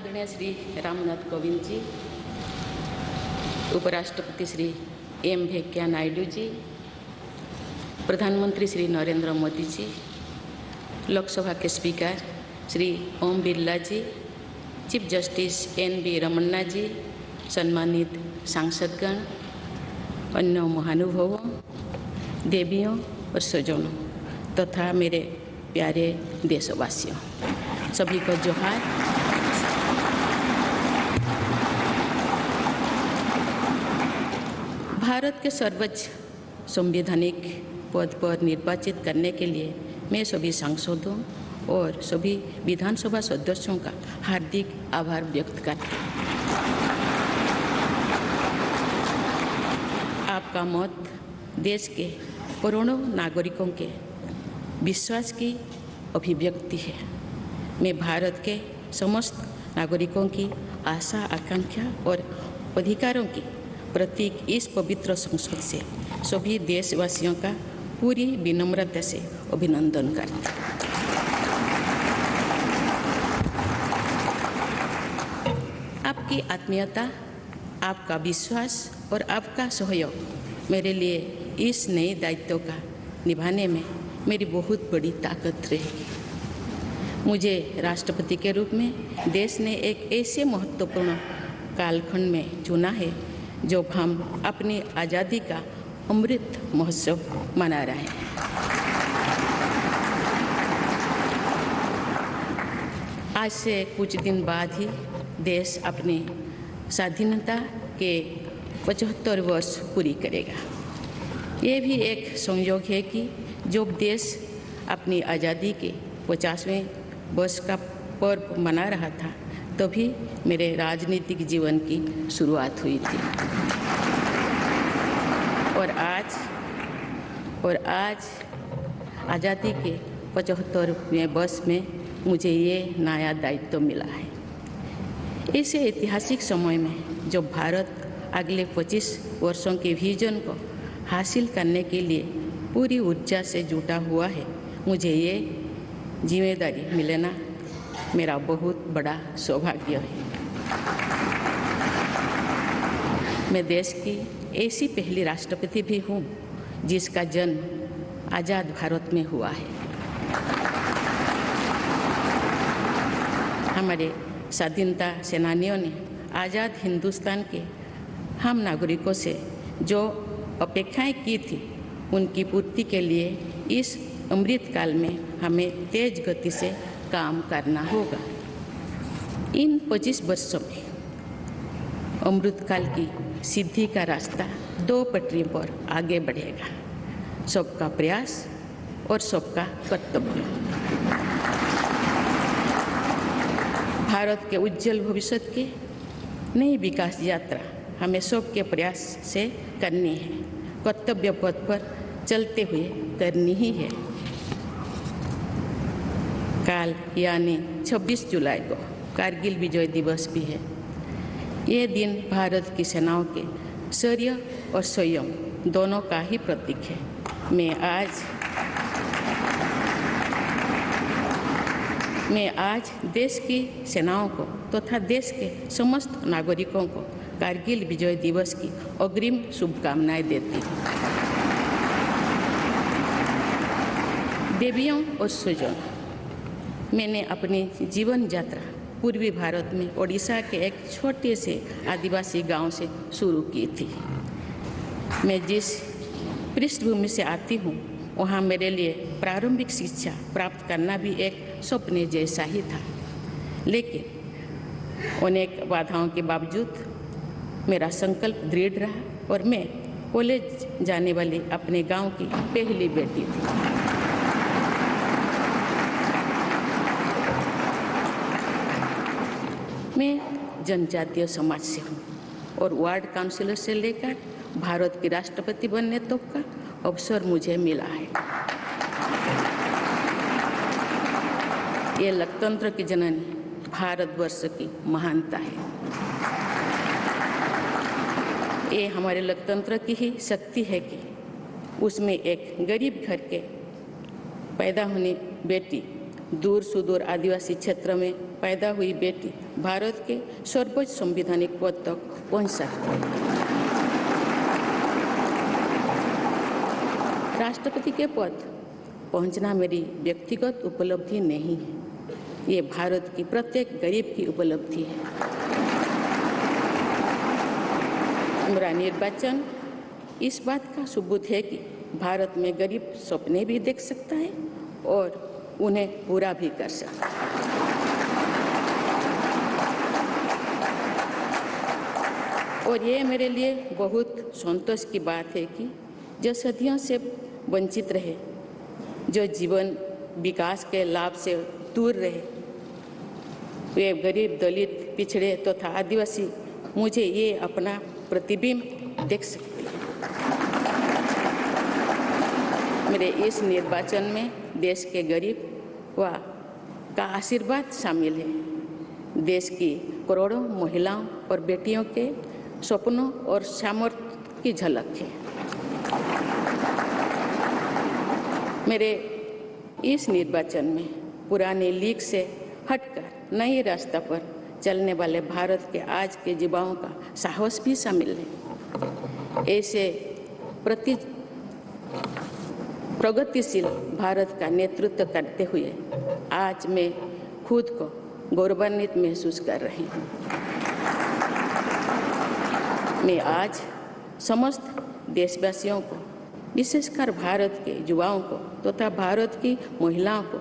आदरणीय श्री रामनाथ कोविंद जी, उपराष्ट्रपति श्री एम वेंकैया नायडू जी, प्रधानमंत्री श्री नरेंद्र मोदी जी, लोकसभा के स्पीकर श्री ओम बिरला जी, चीफ जस्टिस एन.वी. रमन्ना जी, सम्मानित सांसदगण, अन्य महानुभावों, देवियों और स्वजनों तथा मेरे प्यारे देशवासियों, सभी को जोहार। भारत के सर्वोच्च संवैधानिक पद पर निर्वाचित करने के लिए मैं सभी सांसदों और सभी विधानसभा सदस्यों का हार्दिक आभार व्यक्त करती हूँ। आपका मत देश के करोड़ों नागरिकों के विश्वास की अभिव्यक्ति है। मैं भारत के समस्त नागरिकों की आशा, आकांक्षा और अधिकारों की प्रतीक इस पवित्र संसद से सभी देशवासियों का पूरी विनम्रता से अभिनंदन करती हूँ। आपकी आत्मीयता, आपका विश्वास और आपका सहयोग मेरे लिए इस नए दायित्व का निभाने में मेरी बहुत बड़ी ताकत रहेगी। मुझे राष्ट्रपति के रूप में देश ने एक ऐसे महत्वपूर्ण कालखंड में चुना है जब हम अपनी आज़ादी का अमृत महोत्सव मना रहे हैं। आज से कुछ दिन बाद ही देश अपनी स्वाधीनता के 75 वर्ष पूरी करेगा। ये भी एक संयोग है कि जब देश अपनी आज़ादी के 50वें वर्ष का पर्व मना रहा था, तभी मेरे राजनीतिक जीवन की शुरुआत हुई थी। और आज आज़ादी के 75वें वर्ष में मुझे ये नया दायित्व मिला है। ऐसे ऐतिहासिक समय में जब भारत अगले 25 वर्षों के विजन को हासिल करने के लिए पूरी ऊर्जा से जुटा हुआ है, मुझे ये जिम्मेदारी मिलना मेरा बहुत बड़ा सौभाग्य है। मैं देश की ऐसी पहली राष्ट्रपति भी हूँ जिसका जन्म आज़ाद भारत में हुआ है। हमारे स्वाधीनता सेनानियों ने आज़ाद हिंदुस्तान के हम नागरिकों से जो अपेक्षाएं की थी, उनकी पूर्ति के लिए इस अमृत काल में हमें तेज गति से काम करना होगा। इन 25 वर्षों में अमृतकाल की सिद्धि का रास्ता 2 पटरी पर आगे बढ़ेगा, सबका प्रयास और सबका कर्तव्य। भारत के उज्जवल भविष्य की नई विकास यात्रा हमें सबके प्रयास से करनी है, कर्तव्य पथ पर चलते हुए करनी ही है। कल यानी 26 जुलाई को कारगिल विजय दिवस भी है। ये दिन भारत की सेनाओं के शौर्य और संयम दोनों का ही प्रतीक है। मैं आज देश की सेनाओं को तथा देश के समस्त नागरिकों को कारगिल विजय दिवस की अग्रिम शुभकामनाएं देती हूँ। देवियों और स्वजनों, मैंने अपनी जीवन यात्रा पूर्वी भारत में ओडिशा के एक छोटे से आदिवासी गांव से शुरू की थी। मैं जिस पृष्ठभूमि से आती हूँ, वहाँ मेरे लिए प्रारंभिक शिक्षा प्राप्त करना भी एक सपने जैसा ही था। लेकिन अनेक बाधाओं के बावजूद मेरा संकल्प दृढ़ रहा और मैं कॉलेज जाने वाली अपने गांव की पहली बेटी थी। मैं जनजातीय समाज से हूँ और वार्ड काउंसिलर से लेकर भारत की राष्ट्रपति बनने तक का अवसर मुझे मिला है। ये लोकतंत्र की जननी भारतवर्ष की महानता है। ये हमारे लोकतंत्र की ही शक्ति है कि उसमें एक गरीब घर के पैदा होने बेटी, दूर सुदूर आदिवासी क्षेत्र में पैदा हुई बेटी भारत के सर्वोच्च संवैधानिक पद तक पहुंच सकते हैं। राष्ट्रपति के पद पहुंचना मेरी व्यक्तिगत उपलब्धि नहीं है, ये भारत की प्रत्येक गरीब की उपलब्धि है। मेरा निर्वाचन इस बात का सबूत है कि भारत में गरीब सपने भी देख सकता है और उन्हें पूरा भी कर सकता है। और ये मेरे लिए बहुत संतोष की बात है कि जो सदियों से वंचित रहे, जो जीवन विकास के लाभ से दूर रहे, वे गरीब, दलित, पिछड़े तथा आदिवासी मुझे ये अपना प्रतिबिंब देख सकते हैं। मेरे इस निर्वाचन में देश के गरीब व का आशीर्वाद शामिल है। देश की करोड़ों महिलाओं और बेटियों के सपनों और सामर्थ्य की झलक है। मेरे इस निर्वाचन में पुराने लीग से हटकर नए रास्ते पर चलने वाले भारत के आज के युवाओं का साहस भी शामिल है। ऐसे प्रगतिशील भारत का नेतृत्व करते हुए आज मैं खुद को गौरवान्वित महसूस कर रही हूँ। मैं आज समस्त देशवासियों को, विशेषकर भारत के युवाओं को तथा भारत की महिलाओं को